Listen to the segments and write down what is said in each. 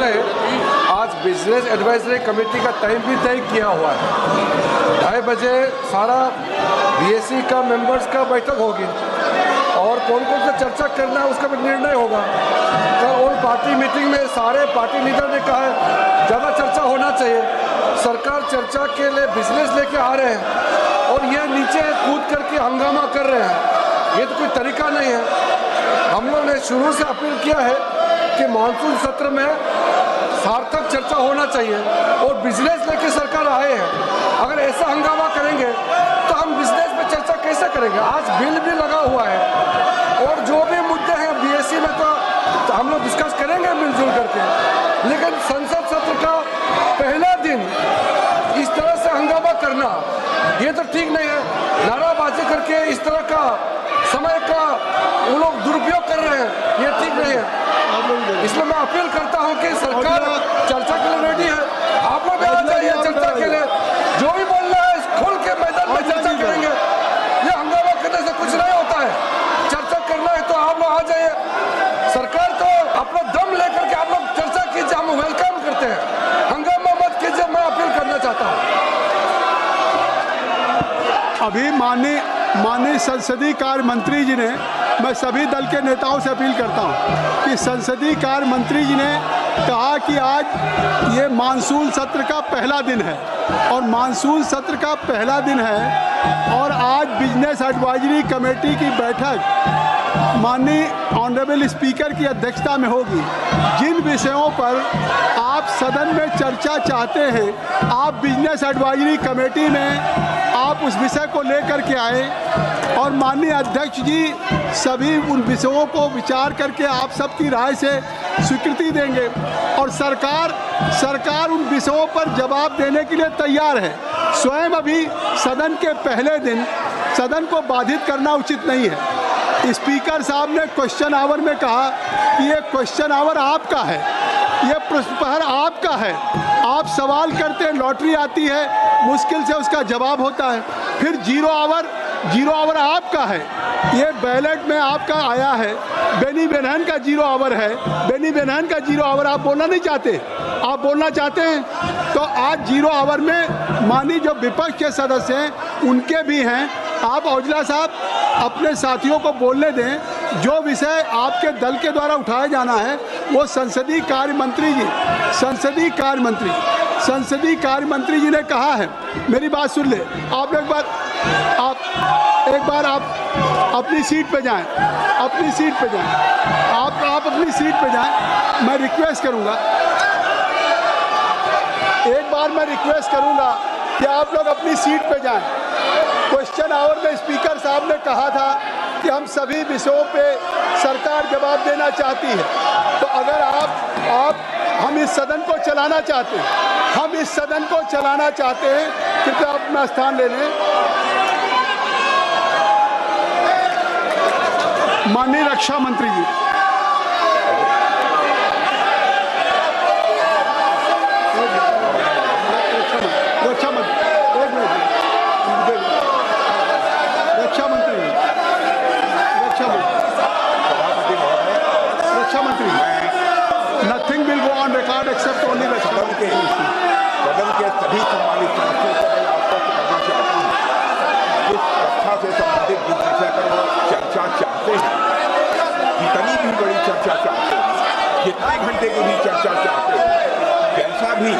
है, आज business advisory committee का टाइम भी तय किया हुआ है। 2:30 बजे सारा बीएससी का मेंबर्स का बैठक होगी और कौन कौन सा चर्चा करना है उसका भी निर्णय होगा। कल ऑल पार्टी मीटिंग में सारे पार्टी लीडर ने कहा है ज़्यादा चर्चा होना चाहिए। सरकार चर्चा के लिए बिजनेस लेके आ रहे हैं और ये नीचे कूद करके हंगामा कर रहे हैं, ये तो कोई तरीका नहीं है। हम लोग ने शुरू से अपील किया है कि मानसून सत्र में सार्थक चर्चा होना चाहिए और बिजनेस लेके सरकार आए हैं। अगर ऐसा हंगामा करेंगे तो हम बिजनेस में चर्चा कैसे करेंगे। आज बिल भी लगा हुआ है और जो भी मुद्दे हैं बीएससी में तो हम लोग डिस्कस करेंगे मिलजुल करके, लेकिन संसद सत्र का पहला दिन इस तरह से हंगामा करना ये तो ठीक नहीं है। नाराबाजी करके इस तरह का समय का वो लोग दुरुपयोग कर रहे हैं, ये ठीक नहीं है। इसलिए मैं अपील करता हूं कि सरकार चर्चा के लिए रेडी है। आप लोग भी आ जाइए चर्चा के लिए, जो भी बोलना है खुल के मैदान में चर्चा करेंगे। ये हंगामा करने से कुछ नहीं होता है। चर्चा करना है तो आप लोग आ जाइए। सरकार तो अपना दम लेकर के आप लोग चर्चा कीजिए, हम वेलकम करते हैं। हंगामा मत कीजिए, मैं अपील करना चाहता हूँ। अभी माननीय संसदीय कार्य मंत्री जी ने, मैं सभी दल के नेताओं से अपील करता हूं कि संसदीय कार्य मंत्री जी ने कहा कि आज ये मानसून सत्र का पहला दिन है और मानसून सत्र का पहला दिन है और आज बिजनेस एडवाइजरी कमेटी की बैठक माननीय ऑनरेबल स्पीकर की अध्यक्षता में होगी। जिन विषयों पर आप सदन में चर्चा चाहते हैं, आप बिजनेस एडवाइजरी कमेटी में आप उस विषय को लेकर के आए और माननीय अध्यक्ष जी सभी उन विषयों को विचार करके आप सबकी राय से स्वीकृति देंगे और सरकार उन विषयों पर जवाब देने के लिए तैयार है। स्वयं अभी सदन के पहले दिन सदन को बाधित करना उचित नहीं है। स्पीकर साहब ने क्वेश्चन आवर में कहा कि ये क्वेश्चन आवर आपका है, ये प्रश्न प्रहर आपका है, आप सवाल करते हैं, लॉटरी आती है, मुश्किल से उसका जवाब होता है। फिर जीरो आवर आपका है, ये बैलेट में आपका आया है। बेनी बेनहन का जीरो आवर है, बेनी बेनहन का जीरो आवर आप बोलना नहीं चाहते, आप बोलना चाहते हैं तो आज जीरो आवर में माननीय जो विपक्ष के सदस्य हैं उनके भी हैं। आप औजला साहब अपने साथियों को बोलने दें। जो विषय आपके दल के द्वारा उठाया जाना है वो संसदीय कार्य मंत्री जी ने कहा है। मेरी बात सुन ले, आप एक बार अपनी सीट पे जाएं, अपनी सीट पे जाएं, आप अपनी सीट पे जाएं। मैं रिक्वेस्ट करूंगा, एक बार मैं रिक्वेस्ट करूंगा कि आप लोग अपनी सीट पे जाएं। क्वेश्चन आवर में स्पीकर साहब ने कहा था कि हम सभी विषयों पे सरकार जवाब देना चाहती है, तो अगर हम इस सदन को चलाना चाहते हैं, कृपया अपना स्थान ले लें। माननीय रक्षा मंत्री जी, nothing will go on record except only सदन के सभी सम्मानित सदस्यों को मैं आश्वस्त करना चाहता हूँ, इस रक्षा से संबंधित जिस विषय पर वो चर्चा चाहते हैं, जितनी भी बड़ी चर्चा चाहते हैं, जितने घंटे की भी चर्चा चाहते हैं, जैसा भी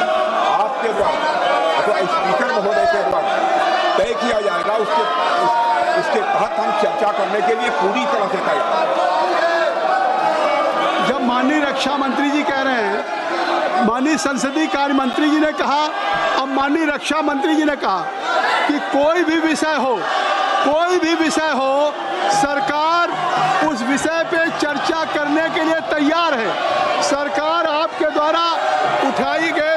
आपके द्वारा अथवा स्पीकर महोदय के द्वारा तय किया जाएगा उसके तहत हम चर्चा करने के लिए पूरी तरह से तैयार हैं। जब माननीय रक्षा मंत्री जी कह रहे हैं, माननीय संसदीय कार्य मंत्री जी ने कहा, अब माननीय रक्षा मंत्री जी ने कहा कि कोई भी विषय हो सरकार उस विषय पे चर्चा करने के लिए तैयार है। सरकार आपके द्वारा उठाए गए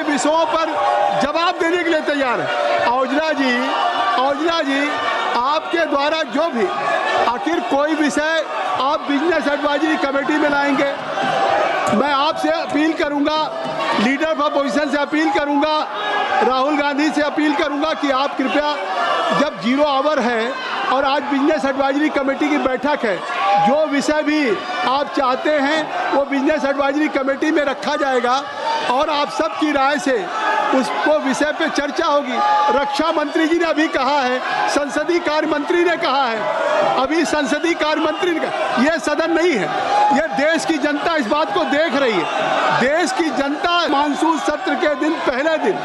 विषयों पर जवाब देने के लिए तैयार है। औजला जी आपके द्वारा जो भी आखिर कोई विषय आप बिजनेस एडवाइजरी कमेटी में लाएंगे, मैं आपसे अपील करूंगा, लीडर ऑफ अपोजिशन से अपील करूंगा, राहुल गांधी से अपील करूंगा कि आप कृपया, जब जीरो आवर है और आज बिजनेस एडवाइजरी कमेटी की बैठक है, जो विषय भी आप चाहते हैं वो बिजनेस एडवाइजरी कमेटी में रखा जाएगा और आप सबकी राय से उसको विषय पे चर्चा होगी। रक्षा मंत्री जी ने अभी कहा है, संसदीय कार्य मंत्री ने कहा है, अभी संसदीय कार्य मंत्री ने कहा, यह सदन नहीं है, यह देश की जनता इस बात को देख रही है। देश की जनता मानसून सत्र के दिन पहले दिन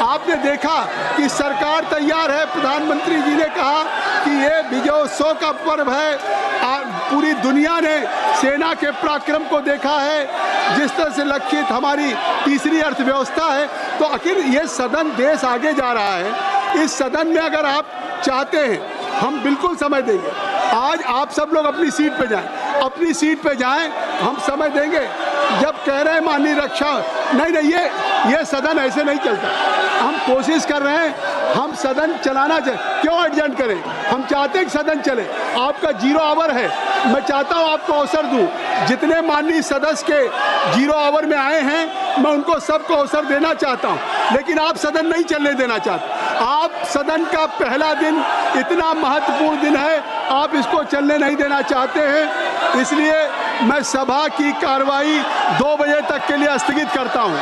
आपने देखा कि सरकार तैयार है। प्रधानमंत्री जी ने कहा कि ये विजयोत्सव का पर्व है। पूरी दुनिया ने सेना के पराक्रम को देखा है, जिस तरह से लक्षित हमारी तीसरी अर्थव्यवस्था है। तो आखिर ये सदन देश आगे जा रहा है। इस सदन में अगर आप चाहते हैं, हम बिल्कुल समय देंगे। आज आप सब लोग अपनी सीट पे जाएं, अपनी सीट पे जाएं, हम समय देंगे। जब कह रहे हैं माननीय रक्षा, नहीं, ये सदन ऐसे नहीं चलता। हम कोशिश कर रहे हैं, हम सदन चलाना चाहिए, क्यों एडजस्ट करें? हम चाहते हैं कि सदन चले। आपका 0 आवर है, मैं चाहता हूं आपको अवसर दूं। जितने माननीय सदस्य के 0 आवर में आए हैं, मैं उनको सबको अवसर देना चाहता हूं, लेकिन आप सदन नहीं चलने देना चाहते। आप सदन का पहला दिन इतना महत्वपूर्ण दिन है, आप इसको चलने नहीं देना चाहते हैं। इसलिए मैं सभा की कार्रवाई 2 बजे तक के लिए स्थगित करता हूं।